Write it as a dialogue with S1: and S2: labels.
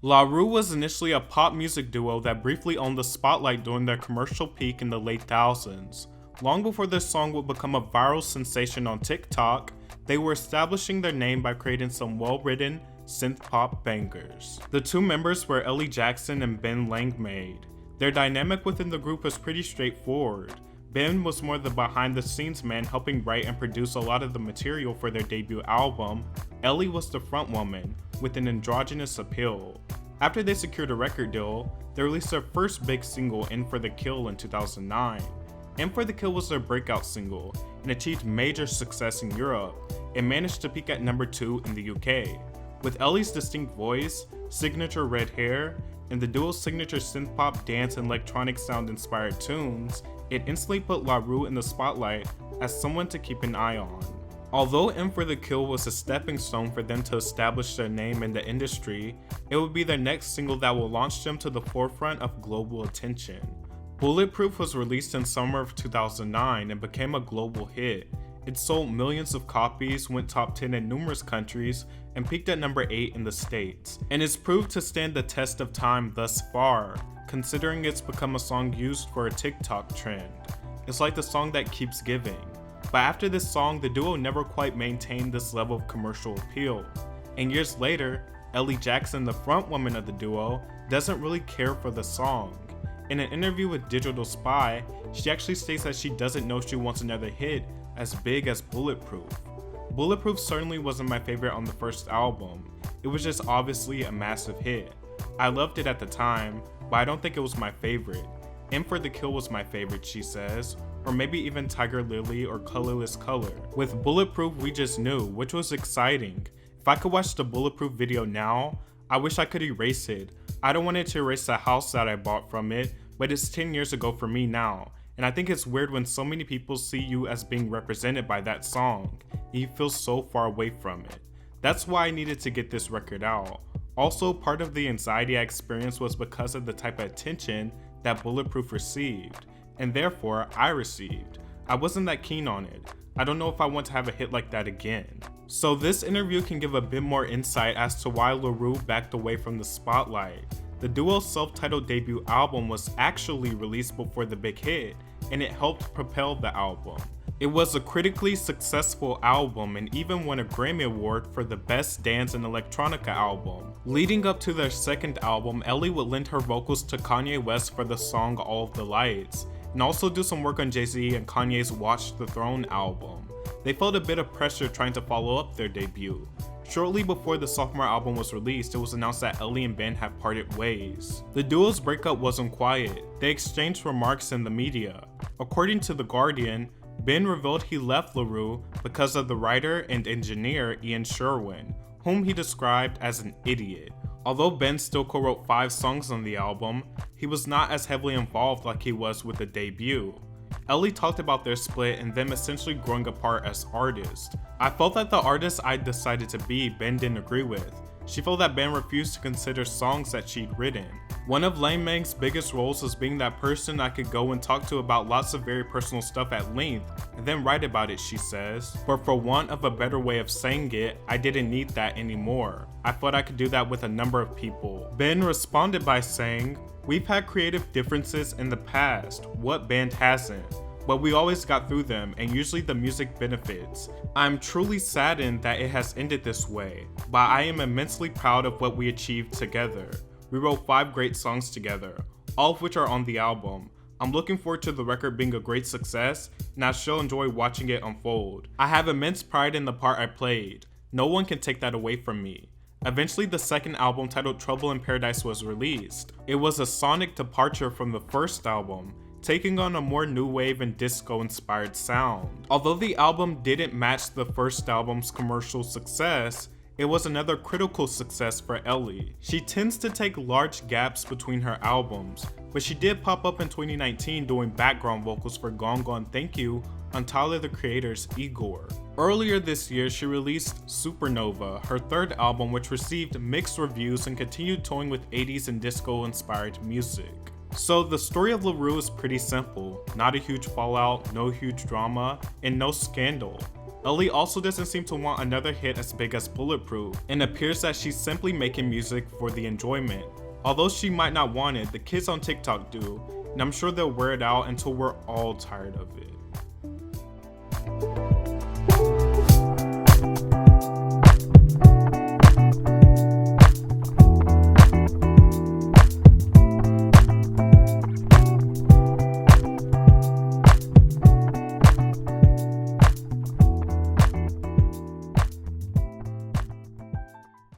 S1: Roux was initially a pop music duo that briefly owned the spotlight during their commercial peak in the late thousands. Long before this song would become a viral sensation on TikTok, they were establishing their name by creating some well-written synth-pop bangers. The two members were Ellie Jackson and Ben Langmaid. Their dynamic within the group was pretty straightforward. Ben was more the behind-the-scenes man helping write and produce a lot of the material for their debut album. Ellie was the frontwoman, with an androgynous appeal. After they secured a record deal, they released their first big single, In For The Kill, in 2009. In For The Kill was their breakout single, and achieved major success in Europe. It managed to peak at number 2 in the UK. With Ellie's distinct voice, signature red hair, and the duo's signature synth-pop, dance, and electronic sound-inspired tunes, it instantly put Roux in the spotlight as someone to keep an eye on. Although In For The Kill was a stepping stone for them to establish their name in the industry, it would be their next single that will launch them to the forefront of global attention. Bulletproof was released in summer of 2009 and became a global hit. It sold millions of copies, went top 10 in numerous countries, and peaked at number 8 in the States, and is proved to stand the test of time thus far, considering it's become a song used for a TikTok trend. It's like the song that keeps giving. But after this song, the duo never quite maintained this level of commercial appeal. And years later, Ellie Jackson, the frontwoman of the duo, doesn't really care for the song. In an interview with Digital Spy, she actually states that she doesn't know she wants another hit as big as Bulletproof. Bulletproof certainly wasn't my favorite on the first album. It was just obviously a massive hit. I loved it at the time, but I don't think it was my favorite. In For The Kill was my favorite, she says, or maybe even Tiger Lily or Colorless Color. With Bulletproof, we just knew, which was exciting. If I could watch the Bulletproof video now, I wish I could erase it. I don't want it to erase the house that I bought from it, but it's 10 years ago for me now. And I think it's weird when so many people see you as being represented by that song, and you feel so far away from it. That's why I needed to get this record out. Also, part of the anxiety I experienced was because of the type of attention that Bulletproof received, and therefore I received. I wasn't that keen on it. I don't know if I want to have a hit like that again. So this interview can give a bit more insight as to why Roux backed away from the spotlight. The duo's self-titled debut album was actually released before the big hit, and it helped propel the album. It was a critically successful album and even won a Grammy Award for the Best Dance and Electronica Album. Leading up to their second album, Ellie would lend her vocals to Kanye West for the song All of the Lights, and also do some work on Jay-Z and Kanye's Watch the Throne album. They felt a bit of pressure trying to follow up their debut. Shortly before the sophomore album was released, it was announced that Ellie and Ben had parted ways. The duo's breakup wasn't quiet. They exchanged remarks in the media. According to The Guardian, Ben revealed he left Roux because of the writer and engineer Ian Sherwin, whom he described as an idiot. Although Ben still co-wrote 5 songs on the album, he was not as heavily involved like he was with the debut. Ellie talked about their split and them essentially growing apart as artists. I felt that the artist I decided to be, Ben didn't agree with. She felt that Ben refused to consider songs that she'd written. One of Langmaid's biggest roles was being that person I could go and talk to about lots of very personal stuff at length, and then write about it, she says. But for want of a better way of saying it, I didn't need that anymore. I thought I could do that with a number of people. Ben responded by saying, "We've had creative differences in the past, what band hasn't? But we always got through them, and usually the music benefits. I'm truly saddened that it has ended this way, but I am immensely proud of what we achieved together. We wrote 5 great songs together, all of which are on the album. I'm looking forward to the record being a great success, and I shall enjoy watching it unfold. I have immense pride in the part I played. No one can take that away from me." Eventually, the second album, titled Trouble in Paradise, was released. It was a sonic departure from the first album, taking on a more new wave and disco-inspired sound. Although the album didn't match the first album's commercial success, it was another critical success for Ellie. She tends to take large gaps between her albums, but she did pop up in 2019 doing background vocals for Gone Gone Thank You on Tyler the Creator's Igor. Earlier this year, she released Supernova, her third album, which received mixed reviews and continued toying with 80s and disco-inspired music. So the story of Roux is pretty simple. Not a huge fallout, no huge drama, and no scandal. Ellie also doesn't seem to want another hit as big as Bulletproof, and appears that she's simply making music for the enjoyment. Although she might not want it, the kids on TikTok do, and I'm sure they'll wear it out until we're all tired of it.